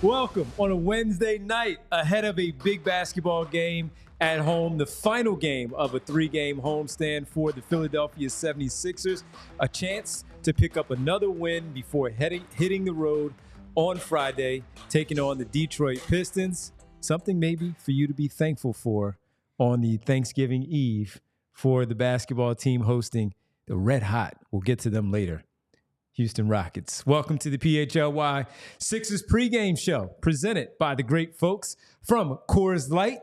Welcome on a Wednesday night ahead of a big basketball game at home, the final game of a 3-game homestand for the Philadelphia 76ers. A chance to pick up another win before hitting the road on Friday, taking on the Detroit Pistons. Something maybe for you to be thankful for on the Thanksgiving Eve for the basketball team hosting the Red Hot. We'll get to them later. Houston Rockets. Welcome to the PHLY Sixers Pregame Show, presented by the great folks from Coors Light.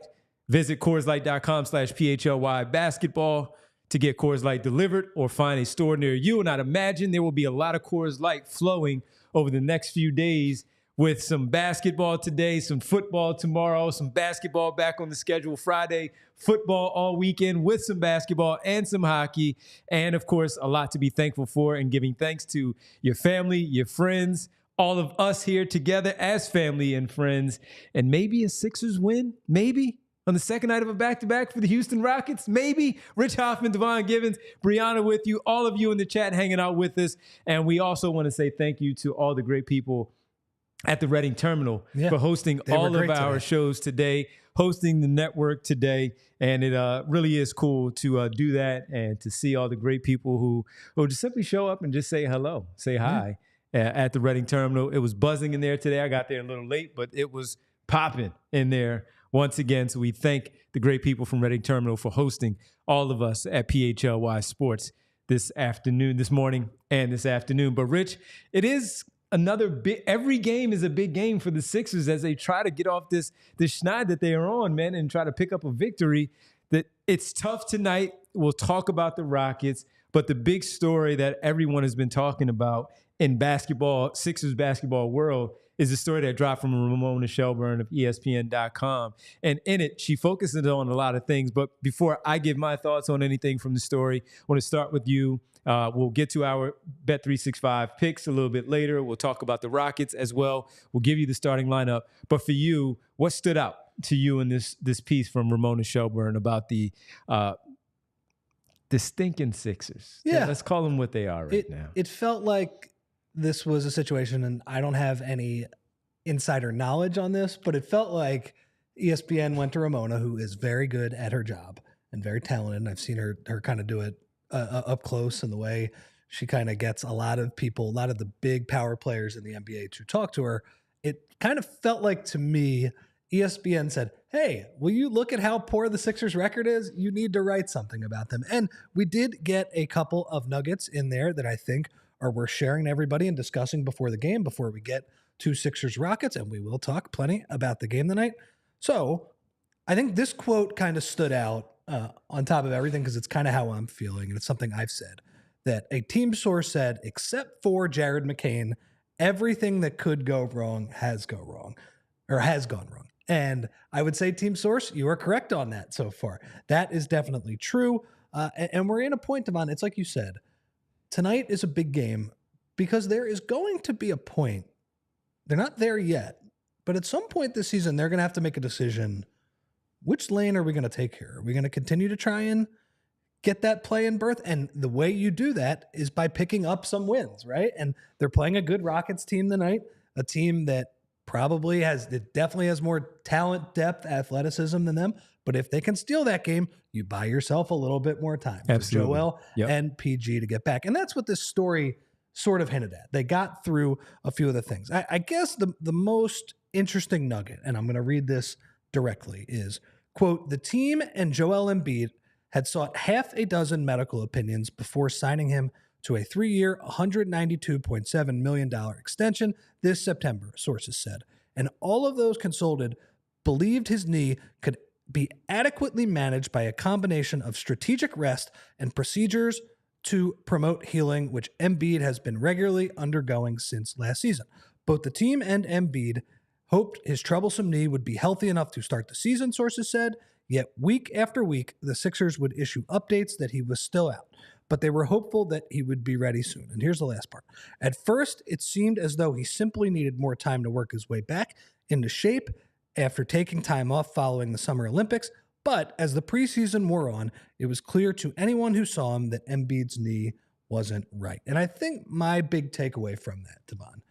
Visit CoorsLight.com/PHLY basketball to get Coors Light delivered or find a store near you. And I'd imagine there will be a lot of Coors Light flowing over the next few days with some basketball today, some football tomorrow, some basketball back on the schedule Friday, football all weekend with some basketball and some hockey. And, of course, a lot to be thankful for, and giving thanks to your family, your friends, all of us here together as family and friends. And maybe a Sixers win, maybe, on the second night of a back-to-back for the Houston Rockets, maybe. Rich Hoffman, Devon Givens, Brianna with you, all of you in the chat hanging out with us. And we also want to say thank you to all the great people at the Reading Terminal for hosting all of our shows today, hosting the network today. And it really is cool to do that and to see all the great people who just simply show up and just say hello, say hi at the Reading Terminal. It was buzzing in there today. I got there a little late, but it was popping in there once again. So we thank the great people from Reading Terminal for hosting all of us at PHLY Sports this morning and this afternoon. But Rich, it is every game is a big game for the Sixers as they try to get off this schneid that they are on, man, and try to pick up a victory. That it's tough tonight. We'll talk about the Rockets, but the big story that everyone has been talking about in basketball, Sixers basketball world, is the story that dropped from Ramona Shelburne of ESPN.com. And in it, she focuses on a lot of things. But before I give my thoughts on anything from the story, I want to start with you. We'll get to our Bet365 picks a little bit later. We'll talk about the Rockets as well. We'll give you the starting lineup. But for you, what stood out to you in this piece from Ramona Shelburne about the stinking Sixers? Yeah. Let's call them what they are now. It felt like this was a situation, and I don't have any insider knowledge on this, but it felt like ESPN went to Ramona, who is very good at her job and very talented. And I've seen her kind of do it up close, in the way she kind of gets a lot of the big power players in the NBA to talk to her. It kind of felt like, to me, ESPN said, hey, will you look at how poor the Sixers record is? You need to write something about them. And we did get a couple of nuggets in there that I think are worth sharing to everybody and discussing before the game, before we get to Sixers Rockets. And we will talk plenty about the game tonight. So I think this quote kind of stood out on top of everything, because it's kind of how I'm feeling. And it's something I've said, that a team source said, except for Jared McCain, everything that could go wrong has gone wrong. And I would say, team source, you are correct on that so far. That is definitely true. And we're in a point, Devon, it's like you said, tonight is a big game because there is going to be a point. They're not there yet, but at some point this season, they're going to have to make a decision. Which lane are we going to take here? Are we going to continue to try and get that play-in berth? And the way you do that is by picking up some wins, right? And they're playing a good Rockets team tonight, a team that definitely has more talent, depth, athleticism than them. But if they can steal that game, you buy yourself a little bit more time for Joel and PG to get back. And that's what this story sort of hinted at. They got through a few of the things. I guess the most interesting nugget, and I'm going to read this directly, is, quote, the team and Joel Embiid had sought half a dozen medical opinions before signing him to a 3-year, $192.7 million extension this September, sources said. And all of those consulted believed his knee could be adequately managed by a combination of strategic rest and procedures to promote healing, which Embiid has been regularly undergoing since last season. Both the team and Embiid hoped his troublesome knee would be healthy enough to start the season, sources said, yet week after week, the Sixers would issue updates that he was still out, but they were hopeful that he would be ready soon. And here's the last part. At first, it seemed as though he simply needed more time to work his way back into shape after taking time off following the Summer Olympics, but as the preseason wore on, it was clear to anyone who saw him that Embiid's knee wasn't right. And I think my big takeaway from that, Devon,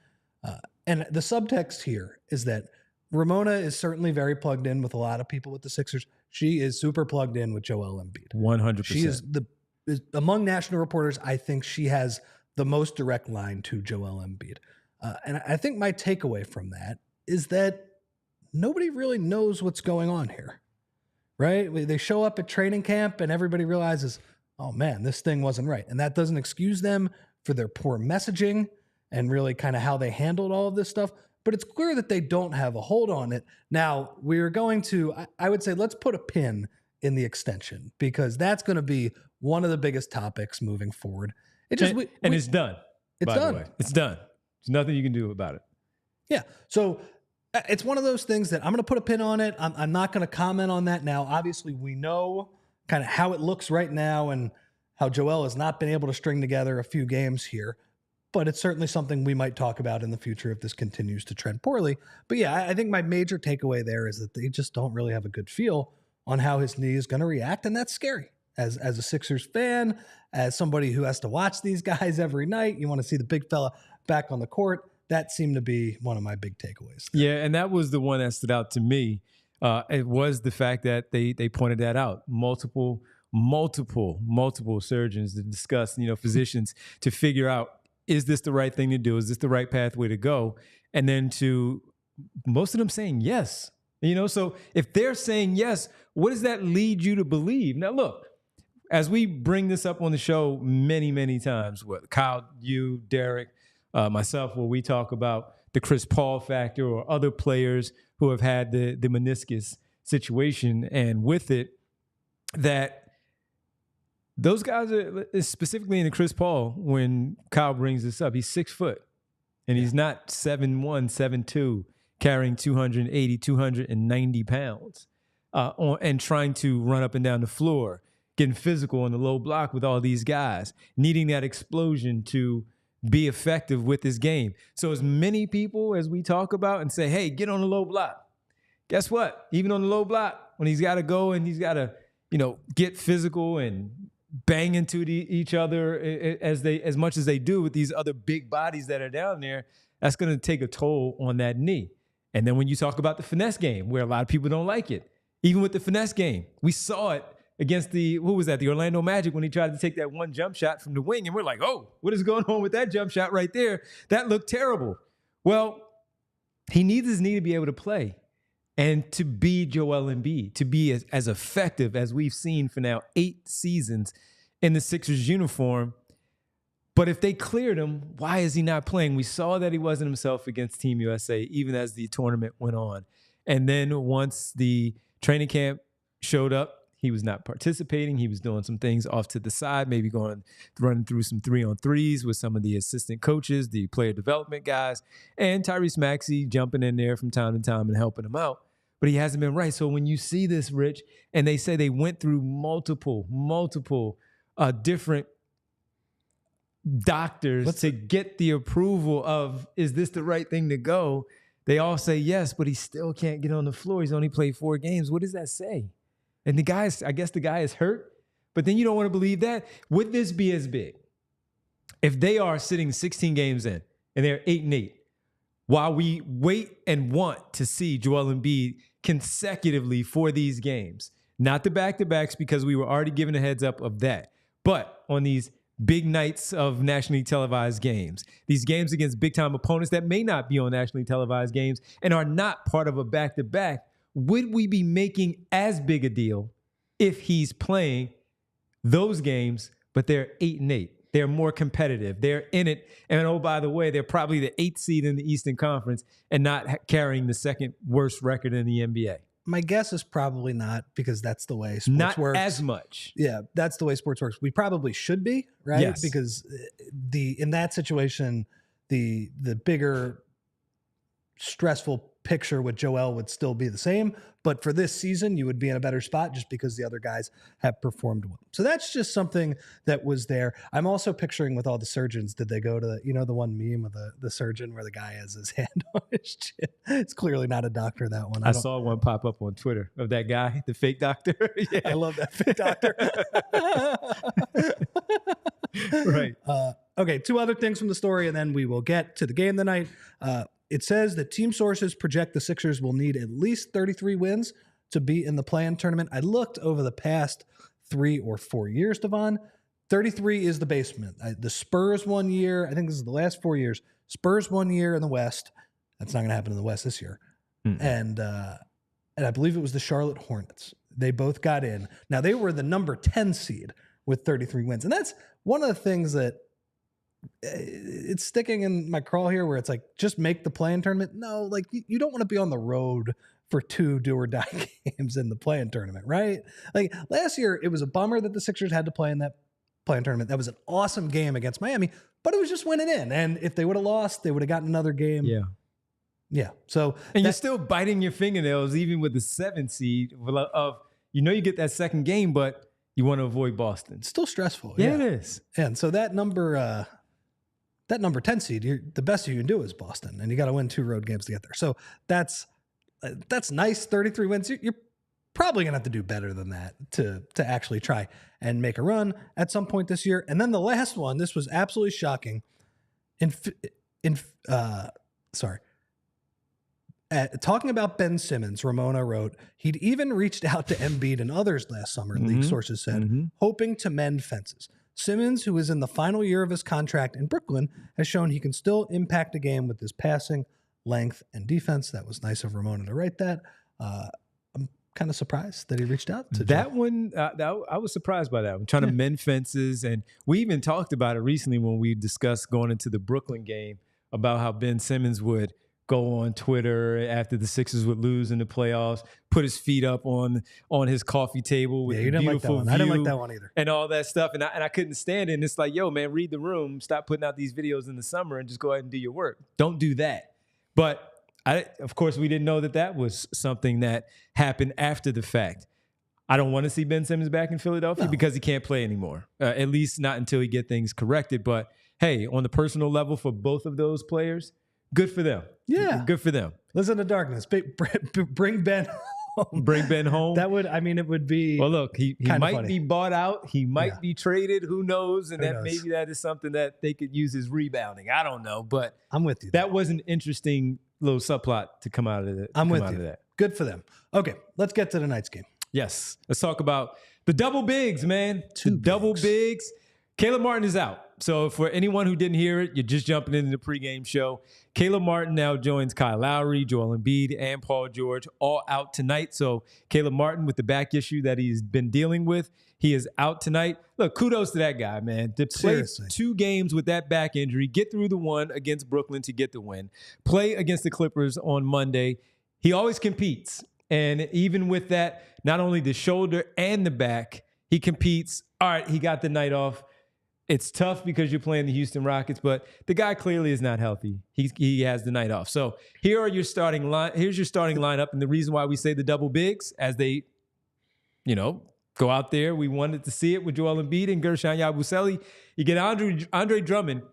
And the subtext here is that Ramona is certainly very plugged in with a lot of people with the Sixers. She is super plugged in with Joel Embiid. 100%. She is among national reporters, I think she has the most direct line to Joel Embiid. And I think my takeaway from that is that nobody really knows what's going on here, right? They show up at training camp and everybody realizes, oh man, this thing wasn't right. And that doesn't excuse them for their poor messaging and really kind of how they handled all of this stuff. But it's clear that they don't have a hold on it. Now, we're going to, I would say, let's put a pin in the extension, because that's going to be one of the biggest topics moving forward. It's done. It's done. It's done. There's nothing you can do about it. Yeah. So it's one of those things that I'm going to put a pin on it. I'm not going to comment on that now. Obviously, we know kind of how it looks right now and how Joel has not been able to string together a few games here. But it's certainly something we might talk about in the future if this continues to trend poorly. But yeah, I think my major takeaway there is that they just don't really have a good feel on how his knee is going to react. And that's scary. As a Sixers fan, as somebody who has to watch these guys every night, you want to see the big fella back on the court. That seemed to be one of my big takeaways. Yeah, and that was the one that stood out to me. It was the fact that they pointed that out. Multiple surgeons to discuss, physicians to figure out, is this the right thing to do? Is this the right pathway to go? And then to most of them saying yes. So if they're saying yes, what does that lead you to believe? Now, look, as we bring this up on the show many, many times, with Kyle, you, Derek, myself, where we talk about the Chris Paul factor or other players who have had the meniscus situation, and with it, that those guys are, specifically in the Chris Paul, when Kyle brings this up, he's 6 foot and he's not 7'1", 7'2", carrying 280, 290 pounds and trying to run up and down the floor, getting physical on the low block with all these guys, needing that explosion to be effective with this game. So as many people as we talk about and say, hey, get on the low block. Guess what? Even on the low block, when he's got to go and he's got to, get physical and bang into each other as much as they do with these other big bodies that are down there, that's going to take a toll on that knee. And then when you talk about the finesse game, where a lot of people don't like it, even with the finesse game, we saw it against the Orlando Magic, when he tried to take that one jump shot from the wing. And we're like, oh, what is going on with that jump shot right there? That looked terrible. Well, he needs his knee to be able to play and to be Joel Embiid, to be as effective as we've seen for now 8 seasons in the Sixers uniform. But if they cleared him, why is he not playing? We saw that he wasn't himself against Team USA, even as the tournament went on. And then once the training camp showed up, he was not participating. He was doing some things off to the side, maybe running through some 3-on-3s with some of the assistant coaches, the player development guys, and Tyrese Maxey jumping in there from time to time and helping him out. But he hasn't been right. So when you see this, Rich, and they say they went through multiple different doctors to get the approval of, is this the right thing to go? They all say yes, but he still can't get on the floor. He's only played 4 games. What does that say? And I guess the guy is hurt, but then you don't want to believe that. Would this be as big if they are sitting 16 games in and they're 8-8, while we wait and want to see Joel Embiid consecutively for these games? Not the back-to-backs, because we were already given a heads up of that, but on these big nights of nationally televised games, these games against big-time opponents that may not be on nationally televised games and are not part of a back-to-back, would we be making as big a deal if he's playing those games, but they're 8-8? They're more competitive. They're in it. And oh, by the way, they're probably the 8th seed in the Eastern Conference and not carrying the second worst record in the NBA. My guess is probably not, because that's the way sports works. Not as much. Yeah, that's the way sports works. We probably should be, right? Yes. Because in that situation, the bigger stressful picture with Joel would still be the same. But for this season, you would be in a better spot just because the other guys have performed well. So that's just something that was there. I'm also picturing with all the surgeons, did they go to the one meme of the surgeon where the guy has his hand on his chin? It's clearly not a doctor, that one. I saw one pop up on Twitter of that guy, the fake doctor. Yeah. I love that fake doctor. Right. Okay, 2 other things from the story, and then we will get to the game tonight. it says that team sources project the Sixers will need at least 33 wins to be in the play-in tournament. I looked over the past 3 or 4 years, Devon. 33 is the basement. The Spurs 1 year, I think this is the last 4 years. Spurs 1 year in the West. That's not going to happen in the West this year. And I believe it was the Charlotte Hornets. They both got in. Now, they were the number 10 seed with 33 wins. And that's one of the things that it's sticking in my craw here, where it's like, just make the play-in tournament. No, like, you don't want to be on the road for 2 do-or-die games in the play-in tournament, right? Like, last year, it was a bummer that the Sixers had to play in that play-in tournament. That was an awesome game against Miami, but it was just winning in. And if they would have lost, they would have gotten another game. Yeah. So, and you're still biting your fingernails, even with the 7th seed of, you get that second game, but you want to avoid Boston. It's still stressful. Yeah, it is. And so that number 10 seed, the best you can do is Boston, and you got to win 2 road games to get there. So that's nice. 33 wins. You're probably going to have to do better than that to actually try and make a run at some point this year. And then the last one, this was absolutely shocking. Talking about Ben Simmons, Ramona wrote, he'd even reached out to Embiid and others last summer, league sources said, hoping to mend fences. Simmons, who is in the final year of his contract in Brooklyn, has shown he can still impact a game with his passing, length, and defense. That was nice of Ramona to write that. I'm kind of surprised that he reached out to that one. I was surprised by that. I'm trying to mend fences, and we even talked about it recently when we discussed going into the Brooklyn game about how Ben Simmons would go on Twitter after the Sixers would lose in the playoffs, put his feet up on his coffee table with a beautiful view. I didn't like that one either. And all that stuff. And I couldn't stand it. And it's like, yo, man, read the room. Stop putting out these videos in the summer and just go ahead and do your work. Don't do that. But of course, we didn't know that was something that happened after the fact. I don't want to see Ben Simmons back in Philadelphia because he can't play anymore, at least not until he get things corrected. But hey, on the personal level for both of those players, good for them. Yeah. Good for them. Listen to darkness. Bring Ben home. Bring Ben home. It would be. Well, look, he might funny. be bought out. He might be traded. Who knows? And maybe that is something that they could use as rebounding. I don't know. But I'm with you. That was an interesting little subplot to come out of it. I'm with you. Good for them. Okay, let's get to tonight's game. Yes. Let's talk about the double bigs, man. Double bigs. Caleb Martin is out. So for anyone who didn't hear it, you're just jumping into the pregame show. Caleb Martin now joins Kyle Lowry, Joel Embiid, and Paul George, all out tonight. So Caleb Martin, with the back issue that he's been dealing with, he is out tonight. Look, kudos to that guy, man. To play 2 games with that back injury, get through the one against Brooklyn to get the win, play against the Clippers on Monday. He always competes. And even with that, not only the shoulder and the back, he competes. All right, he got the night off. It's tough because you're playing the Houston Rockets, but the guy clearly is not healthy. He has the night off. So here's your starting lineup, and the reason why we say the double bigs as they, go out there. We wanted to see it with Joel Embiid and Gershon Yabusele. You get Andre Drummond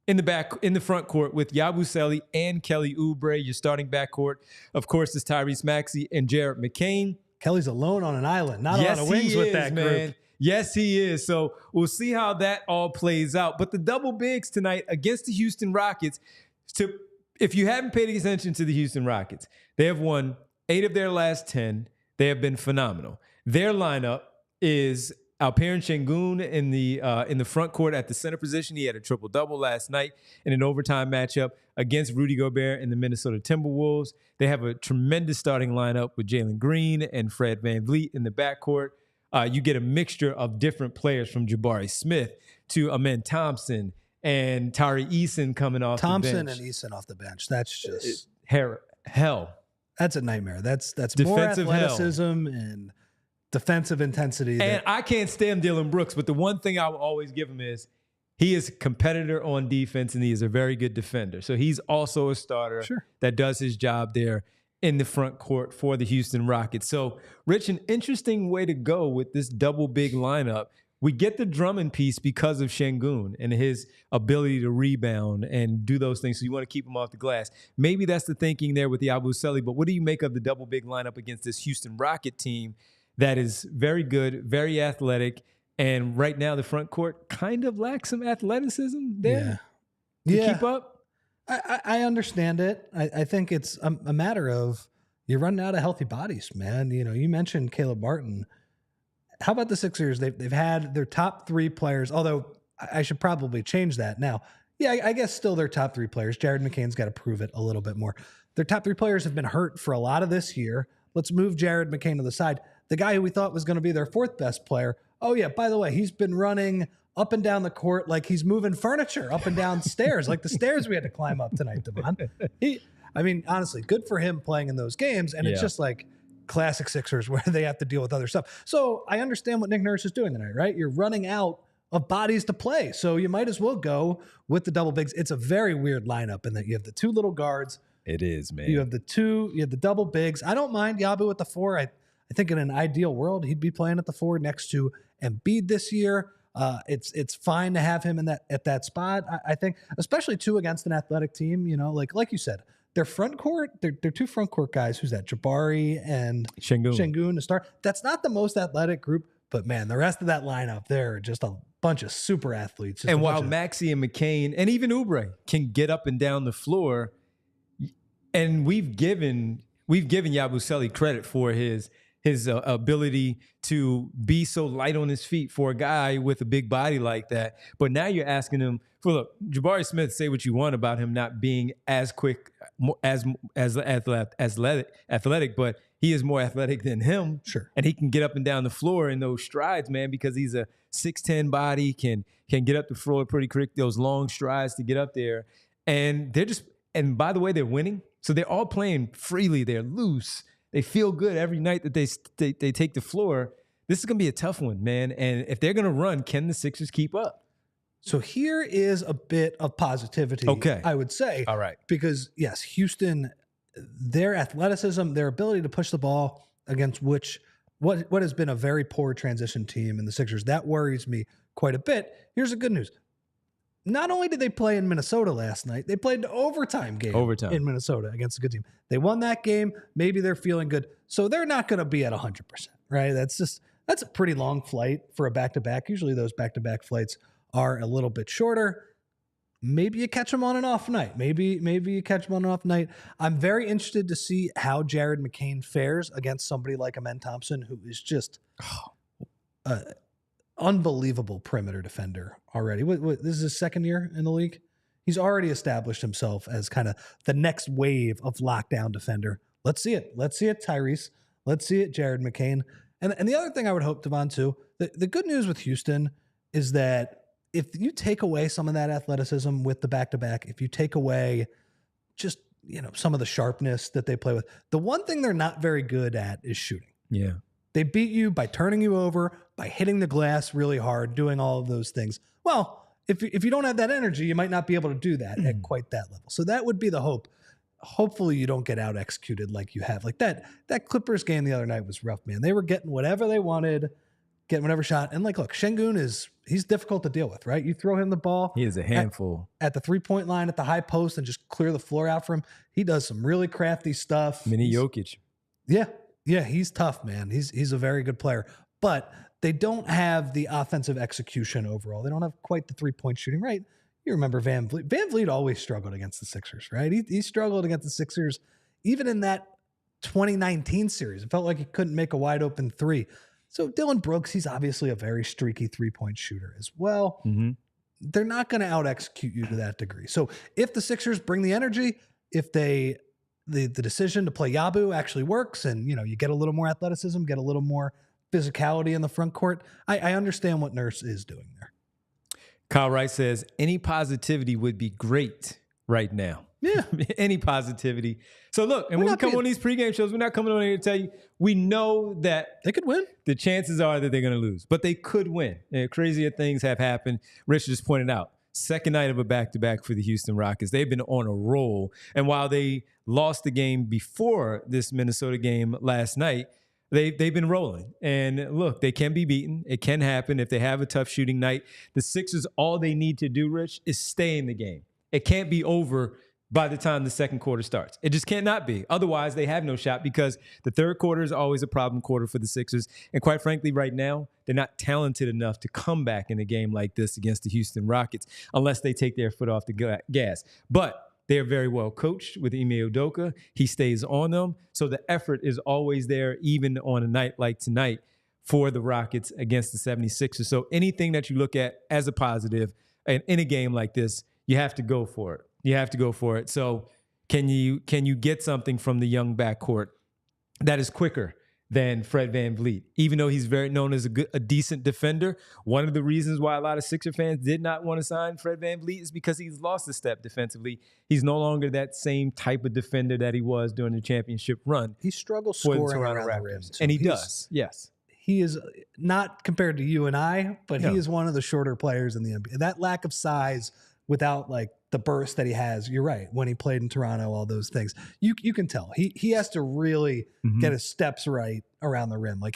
in the front court with Yabusele and Kelly Oubre. Your starting backcourt, of course, is Tyrese Maxey and Jared McCain. Kelly's alone on an island, not a lot of wings with that group. Man. Yes, he is. So we'll see how that all plays out. But the double bigs tonight against the Houston Rockets, if you haven't paid attention to the Houston Rockets, they have won 8 of their last 10. They have been phenomenal. Their lineup is Alperen Sengun in the front court at the center position. He had a triple-double last night in an overtime matchup against Rudy Gobert and the Minnesota Timberwolves. They have a tremendous starting lineup with Jalen Green and Fred VanVleet in the backcourt. You get a mixture of different players from Jabari Smith to Amen Thompson and Tari Eason coming off the bench. Thompson and Eason off the bench. That's just hell. That's a nightmare. That's more athleticism and defensive intensity. And I can't stand Dylan Brooks, but the one thing I will always give him is he is a competitor on defense and he is a very good defender. So he's also a starter that does his job there in the front court for the Houston Rockets. So, Rich, an interesting way to go with this double big lineup. We get the Drummond piece because of Sengun and his ability to rebound and do those things. So you want to keep him off the glass. Maybe that's the thinking there with the Yabusele. But what do you make of the double big lineup against this Houston Rocket team that is very good, very athletic, and right now the front court kind of lacks some athleticism there to keep up? I understand it. I think it's a matter of you're running out of healthy bodies, man. You know, you mentioned Caleb Martin. How about the Sixers? They've had their top 3 players, although I should probably change that now. Yeah, I guess still their top 3 players. Jared McCain's got to prove it a little bit more. Their top 3 players have been hurt for a lot of this year. Let's move Jared McCain to the side. The guy who we thought was going to be their 4th best player. Oh yeah, by the way, he's been running up and down the court like he's moving furniture up and down stairs, like the stairs we had to climb up tonight, Devon. I mean, honestly, good for him playing in those games. And it's just like classic Sixers where they have to deal with other stuff. So I understand what Nick Nurse is doing tonight, right? You're running out of bodies to play. So you might as well go with the double bigs. It's a very weird lineup in that you have the 2 little guards. It is, man. You have the double bigs. I don't mind Yabu at the 4. I think in an ideal world, he'd be playing at the 4 next to Embiid this year. It's fine to have him in at that spot. I think, especially too against an athletic team, you know, like you said, their front court, they're 2 front court guys. Who's that? Jabari and Sengun to start. That's not the most athletic group, but man, the rest of that lineup, they're just a bunch of super athletes. And while Maxey and McCain and even Oubre can get up and down the floor, and we've given Yabusele credit for his ability to be so light on his feet for a guy with a big body like that. But now you're asking him for, look, Jabari Smith, say what you want about him not being as quick, as athletic, but he is more athletic than him. Sure. And he can get up and down the floor in those strides, man, because he's a 6'10" body, can get up the floor pretty quick, those long strides to get up there. And and by the way, they're winning. So they're all playing freely. They're loose. They feel good every night that they take the floor. This is going to be a tough one, man. And if they're going to run, can the Sixers keep up? So here is a bit of positivity, I would say. All right. Because, yes, Houston, their athleticism, their ability to push the ball against what has been a very poor transition team in the Sixers, that worries me quite a bit. Here's the good news. Not only did they play in Minnesota last night, they played an overtime game in Minnesota against a good team. They won that game. Maybe they're feeling good. So they're not going to be at 100%, right? That's a pretty long flight for a back-to-back. Usually those back-to-back flights are a little bit shorter. Maybe you catch them on an off night. Maybe you catch them on an off night. I'm very interested to see how Jared McCain fares against somebody like Amen Thompson, who is just unbelievable perimeter defender already. This is his 2nd year in the league. He's already established himself as kind of the next wave of lockdown defender. Let's see it. Let's see it, Tyrese. Let's see it, Jared McCain. And the other thing I would hope, Devon, too, the good news with Houston is that if you take away some of that athleticism with the back-to-back, if you take away just, some of the sharpness that they play with, the one thing they're not very good at is shooting. Yeah. They beat you by turning you over, by hitting the glass really hard, doing all of those things. Well, if you don't have that energy, you might not be able to do that at quite that level. So that would be the hope. Hopefully you don't get out executed like you have. Like that Clippers game the other night was rough, man. They were getting whatever they wanted, getting whatever shot. And look, Sengun he's difficult to deal with, right? You throw him the ball. He is a handful. At the 3-point line at the high post and just clear the floor out for him. He does some really crafty stuff. Mini Jokic. Yeah, he's tough, man. He's a very good player. But they don't have the offensive execution overall. They don't have quite the 3-point shooting, right? You remember VanVleet. VanVleet always struggled against the Sixers, right? He struggled against the Sixers even in that 2019 series. It felt like he couldn't make a wide open 3. So Dylan Brooks, he's obviously a very streaky 3-point shooter as well. Mm-hmm. They're not going to out execute you to that degree. So if the Sixers bring the energy, if the decision to play Yabu actually works and, you get a little more athleticism, get a little more physicality in the front court, I understand what Nurse is doing there. Kyle Wright says, any positivity would be great right now. Yeah. Any positivity. So look, and when we come on these pregame shows, we're not coming on here to tell you, we know that they could win. The chances are that they're going to lose, but they could win. And crazier things have happened. Rich just pointed out, 2nd night of a back-to-back for the Houston Rockets. They've been on a roll. And while they lost the game before this Minnesota game last night, they've been rolling. And look, they can be beaten. It can happen if they have a tough shooting night. The Sixers, all they need to do, Rich, is stay in the game. It can't be over by the time the second quarter starts. It just cannot be. Otherwise, they have no shot because the third quarter is always a problem quarter for the Sixers. And quite frankly, right now, they're not talented enough to come back in a game like this against the Houston Rockets unless they take their foot off the gas. But they are very well coached with Ime Udoka. He stays on them. So the effort is always there, even on a night like tonight, for the Rockets against the 76ers. So anything that you look at as a positive in a game like this, you have to go for it. You have to go for it. So can you get something from the young backcourt that is quicker than Fred VanVleet, even though he's very known as a decent defender? One of the reasons why a lot of Sixer fans did not want to sign Fred VanVleet is because he's lost a step defensively. He's no longer that same type of defender that he was during the championship run. He struggles scoring around the rim. And he does, yes. He is not compared to you and I, but he is one of the shorter players in the NBA. That lack of size without like the burst that he has, you're right. When he played in Toronto, all those things, you can tell he has to really get his steps right around the rim. Like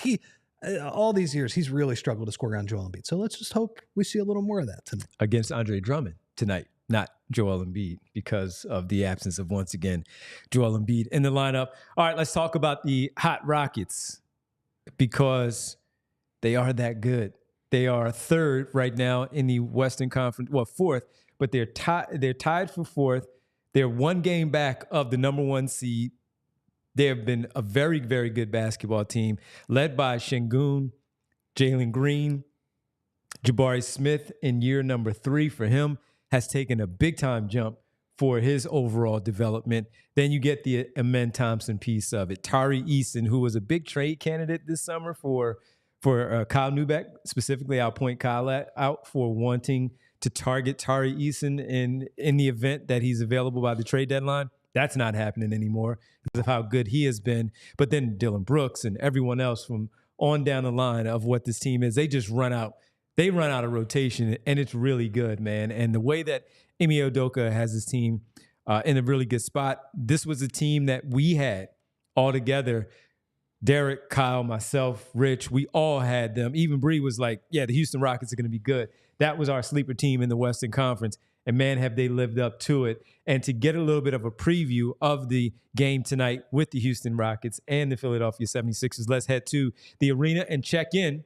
all these years, he's really struggled to score around Joel Embiid. So let's just hope we see a little more of that tonight. Against Andre Drummond tonight, not Joel Embiid, because of the absence of, once again, Joel Embiid in the lineup. All right, let's talk about the hot Rockets, because they are that good. They are third right now in the Western Conference, well, fourth, but they're tied for fourth. They're one game back of the number one seed. They have been a very, very good basketball team, led by Sengun, Jalen Green. Jabari Smith in year number 3 for him has taken a big-time jump for his overall development. Then you get the Amen Thompson piece of it. Tari Eason, who was a big trade candidate this summer for Kyle Neubeck, specifically, I'll point Kyle out for wanting to target Tari Eason in the event that he's available by the trade deadline. That's not happening anymore because of how good he has been. But then Dylan Brooks and everyone else from on down the line of what this team is, they just run out. They run out of rotation, and it's really good, man. And the way that Ime Udoka has his team in a really good spot, this was a team that we had all together. Derek, Kyle, myself, Rich, we all had them. Even Bree was like, yeah, the Houston Rockets are going to be good. That was our sleeper team in the Western Conference. And man, have they lived up to it. And to get a little bit of a preview of the game tonight with the Houston Rockets and the Philadelphia 76ers, let's head to the arena and check in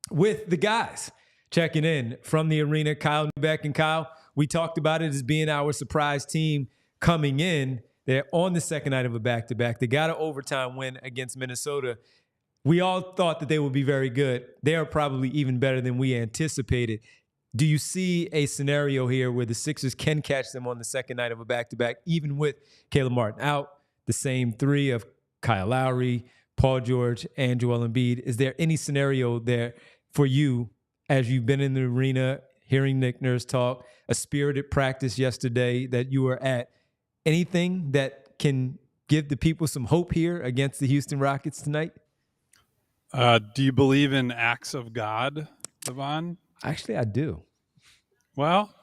with the guys. Checking in from the arena, Kyle Neubeck. And Kyle, we talked about it as being our surprise team coming in. They're on the second night of a back-to-back. They got an overtime win against Minnesota. We all thought that they would be very good. They are probably even better than we anticipated. Do you see a scenario here where the Sixers can catch them on the second night of a back-to-back, even with Caleb Martin out, the same three of Kyle Lowry, Paul George, and Joel Embiid? Is there any scenario there for you as you've been in the arena, hearing Nick Nurse talk, a spirited practice yesterday that you were at? Anything that can give the people some hope here against the Houston Rockets tonight? Do you believe in acts of God, Devon? Actually, I do. Well,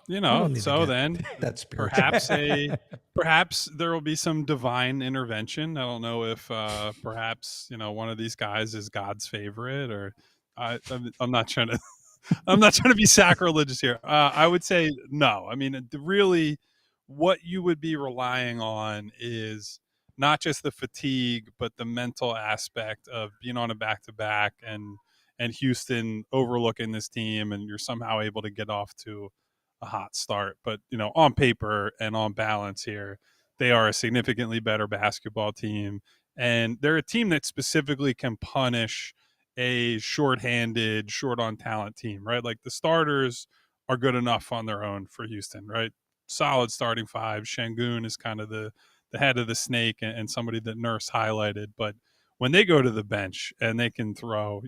so then that's perhaps there will be some divine intervention. I don't know if perhaps one of these guys is God's favorite, or I'm not trying to be sacrilegious here. I would say no. I mean, really, what you would be relying on is not just the fatigue, but the mental aspect of being on a back-to-back and Houston overlooking this team, and you're somehow able to get off to a hot start. But, on paper and on balance here, they are a significantly better basketball team. And they're a team that specifically can punish a shorthanded, short on talent team, right? Like the starters are good enough on their own for Houston, right? Solid starting five. Sengun is kind of the head of the snake and somebody that Nurse highlighted. But when they go to the bench and they can throw,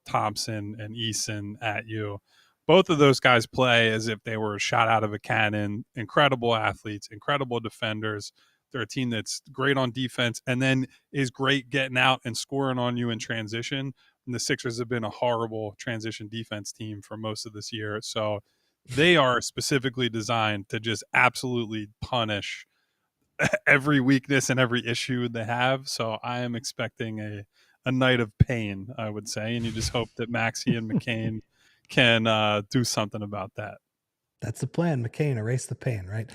Thompson and Eason at you, both of those guys play as if they were shot out of a cannon. Incredible athletes, incredible defenders. They're a team that's great on defense and then is great getting out and scoring on you in transition. And the Sixers have been a horrible transition defense team for most of this year. So they are specifically designed to just absolutely punish every weakness and every issue they have. So I am expecting a night of pain, I would say. And you just hope that Maxey and McCain can do something about that. That's the plan. McCain, erase the pain, right?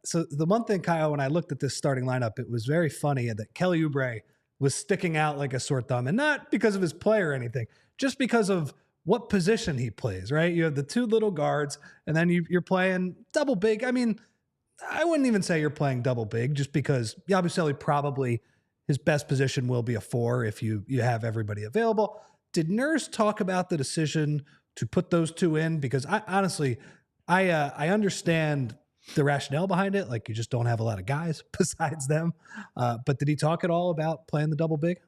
So the one thing, Kyle, when I looked at this starting lineup, it was very funny that Kelly Oubre was sticking out like a sore thumb, and not because of his play or anything, just because of what position he plays, right? You have the two little guards, and then you're playing double big. I mean, I wouldn't even say you're playing double big, just because Yabusele probably his best position will be a 4 if you have everybody available. Did Nurse talk about the decision to put those two in? Because I honestly, I understand the rationale behind it. Like, you just don't have a lot of guys besides them. But did he talk at all about playing the double big?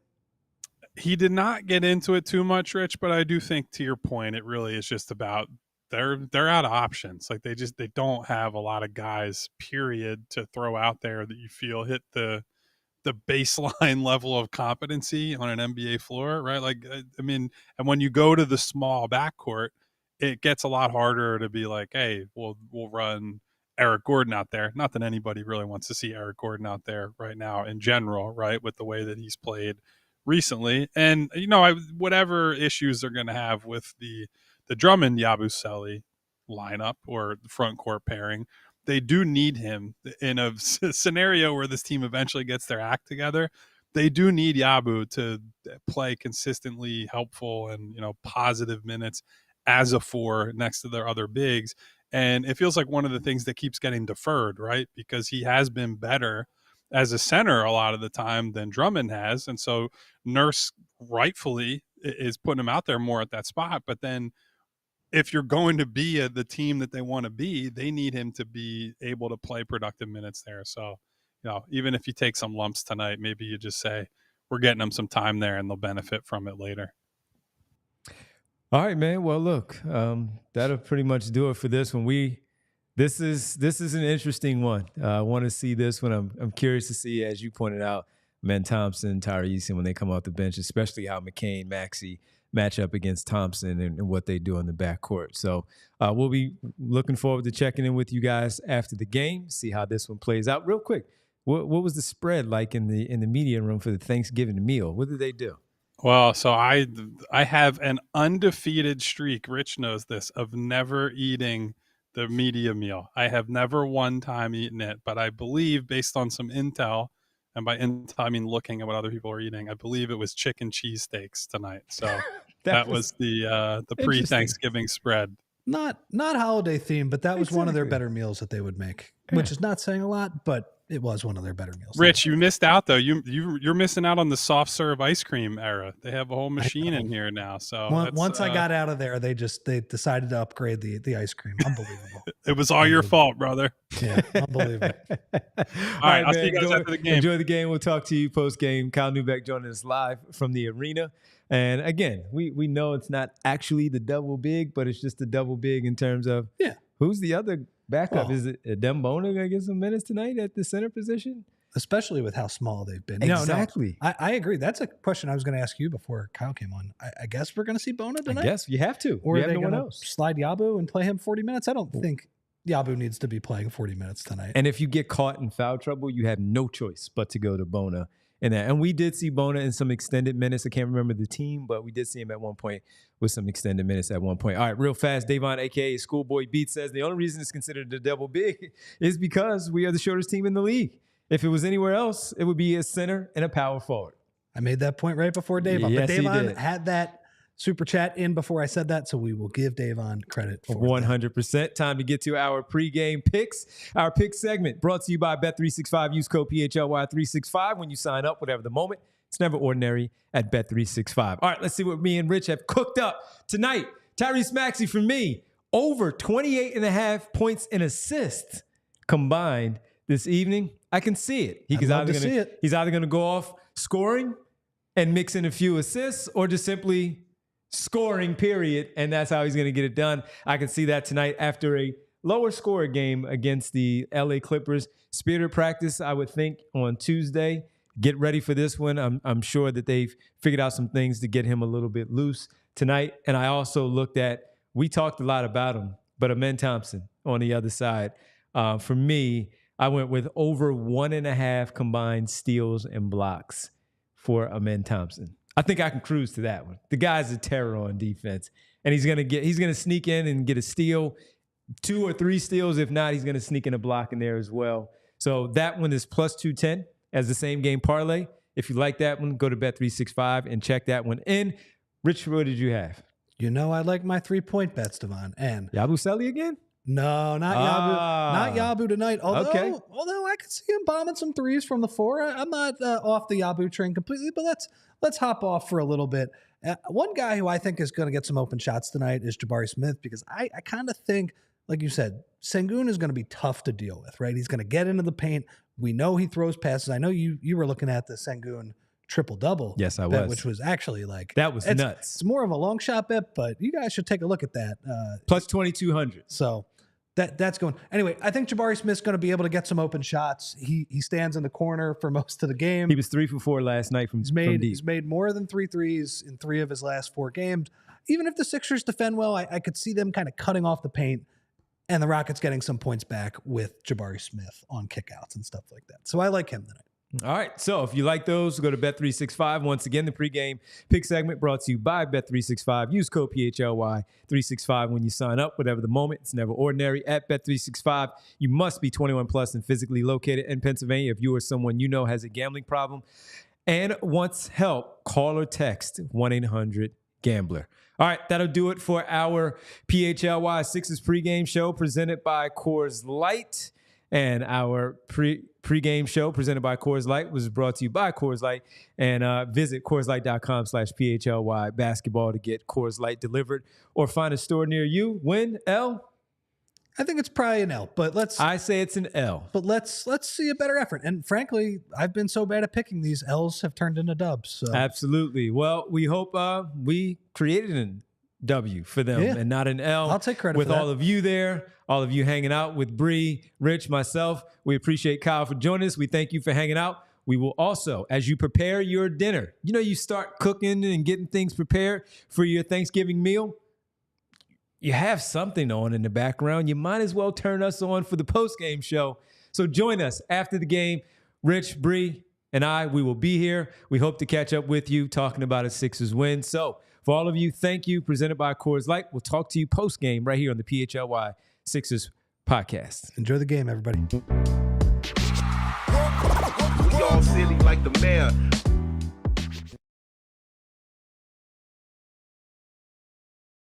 He did not get into it too much, Rich, but I do think, to your point, it really is just about they're out of options. Like, they don't have a lot of guys, period, to throw out there that you feel hit the baseline level of competency on an NBA floor, right? Like, I mean, and when you go to the small backcourt, it gets a lot harder to be like, hey, we'll run Eric Gordon out there. Not that anybody really wants to see Eric Gordon out there right now in general, right? With the way that he's played recently. And, whatever issues they're going to have with the Drummond Yabusele lineup or the front court pairing, they do need him in a scenario where this team eventually gets their act together. They do need Yabu to play consistently helpful and, positive minutes as a 4 next to their other bigs. And it feels like one of the things that keeps getting deferred, right? Because he has been better as a center a lot of the time than Drummond has. And so Nurse rightfully is putting him out there more at that spot. But then if you're going to be the team that they want to be, they need him to be able to play productive minutes there. So, even if you take some lumps tonight, maybe you just say, we're getting them some time there and they'll benefit from it later. All right, man. Well, look, that'll pretty much do it for this one. This is an interesting one. I want to see this one. I'm curious to see, as you pointed out, Ben Thompson, Tyrese, when they come off the bench, especially how McCain, Maxey match up against Thompson and what they do in the backcourt. So we'll be looking forward to checking in with you guys after the game, see how this one plays out. Real quick, what was the spread like in the media room for the Thanksgiving meal? What did they do? Well, so I have an undefeated streak, Rich knows this, of never eating the media meal. I have never one time eaten it, but I believe, based on some intel, and by intel I mean looking at what other people are eating, I believe it was chicken cheesesteaks tonight. So that was the pre-Thanksgiving spread. Not holiday themed, but that was one of their better meals that they would make, which is not saying a lot, but it was one of their better meals. Rich, you missed out though. You're missing out on the soft serve ice cream era. They have a whole machine in here now. So once I got out of there, they decided to upgrade the ice cream. Unbelievable. It was all your fault, brother. Yeah, unbelievable. All right, I'll see you guys after the game. Enjoy the game. We'll talk to you post game. Kyle Neubeck joining us live from the arena. And again, we know it's not actually the double big, but it's just the double big in terms of who's the other backup. Is it Dembona going to get some minutes tonight at the center position? Especially with how small they've been. Exactly. No, I agree. That's a question I was going to ask you before Kyle came on. I guess we're going to see Bona tonight? I guess you have to. Or are they going to slide Yabu and play him 40 minutes? I don't think Yabu needs to be playing 40 minutes tonight. And if you get caught in foul trouble, you have no choice but to go to Bona. And we did see Bona in some extended minutes. I can't remember the team, but we did see him at one point with some extended minutes at one point. All right, real fast, Davon, a.k.a. Schoolboy Beat, says the only reason it's considered a double big is because we are the shortest team in the league. If it was anywhere else, it would be a center and a power forward. I made that point right before Davon. Yes, but Davon had that super chat in before I said that, so we will give Davon credit for 100%. That. Time to get to our pregame picks. Our pick segment brought to you by Bet365. Use code PHLY365 when you sign up, whatever the moment. It's never ordinary at Bet365. All right, let's see what me and Rich have cooked up tonight. Tyrese Maxey for me, over 28.5 points and assists combined this evening. I can see it. He's either going to go off scoring and mix in a few assists or just simply scoring, period, and that's how he's going to get it done. I can see that tonight after a lower score game against the LA Clippers. Spirited practice, I would think, on Tuesday. Get ready for this one. I'm sure that they've figured out some things to get him a little bit loose tonight. And I also looked at, we talked a lot about him, but Amen Thompson on the other side. For me, I went with over 1.5 combined steals and blocks for Amen Thompson. I think I can cruise to that one. The guy's a terror on defense, and he's gonna sneak in and get a steal, 2 or 3 steals. If not, he's gonna sneak in a block in there as well. So that one is plus 210 as the same game parlay. If you like that one, go to Bet365 and check that one in. Rich, what did you have? You know I like my 3-point bets, Devon. And Yabusele again? No, not Yabu. Not Yabu tonight. Although I could see him bombing some threes from the floor. I'm not off the Yabu train completely, but let's hop off for a little bit. One guy who I think is going to get some open shots tonight is Jabari Smith, because I kind of think, like you said, Sengun is going to be tough to deal with, right? He's going to get into the paint. We know he throws passes. I know you were looking at the Sengun triple-double. Yes, I bet, was. which was actually like... That was nuts. It's more of a long shot bet, but you guys should take a look at that. Plus 2,200. So that's going... Anyway, I think Jabari Smith's going to be able to get some open shots. He stands in the corner for most of the game. He was 3 for 4 last night from deep. He's made more than 3 threes in 3 of his last 4 games. Even if the Sixers defend well, I could see them kind of cutting off the paint and the Rockets getting some points back with Jabari Smith on kickouts and stuff like that. So I like him tonight. All right. So if you like those, go to Bet365. Once again, the pregame pick segment brought to you by Bet365. Use code PHLY365 when you sign up. Whatever the moment, it's never ordinary. At Bet365, you must be 21 plus and physically located in Pennsylvania. If you or someone you know has a gambling problem and wants help, call or text 1-800-GAMBLER. All right, that'll do it for our PHLY Sixers pregame show presented by Coors Light. And our pregame show presented by Coors Light was brought to you by Coors Light. And visit CoorsLight.com/PHLY basketball to get Coors Light delivered or find a store near you. Win, L? I think it's probably an L, but I say it's an L. But let's see a better effort. And frankly, I've been so bad at picking these. L's have turned into dubs. So. Absolutely. Well, we hope we created a W for them and not an L. I'll take credit with for that. all of you there, all of you hanging out with Bree, Rich, myself. We appreciate Kyle for joining us. We thank you for hanging out. We will also, as you prepare your dinner, you start cooking and getting things prepared for your Thanksgiving meal. You have something on in the background. You might as well turn us on for the post-game show. So join us after the game. Rich, Bree, and we will be here. We hope to catch up with you talking about a Sixers win. So for all of you, thank you. Presented by Coors Light. We'll talk to you post-game right here on the PHLY Sixers podcast. Enjoy the game, everybody. We all silly like the mayor.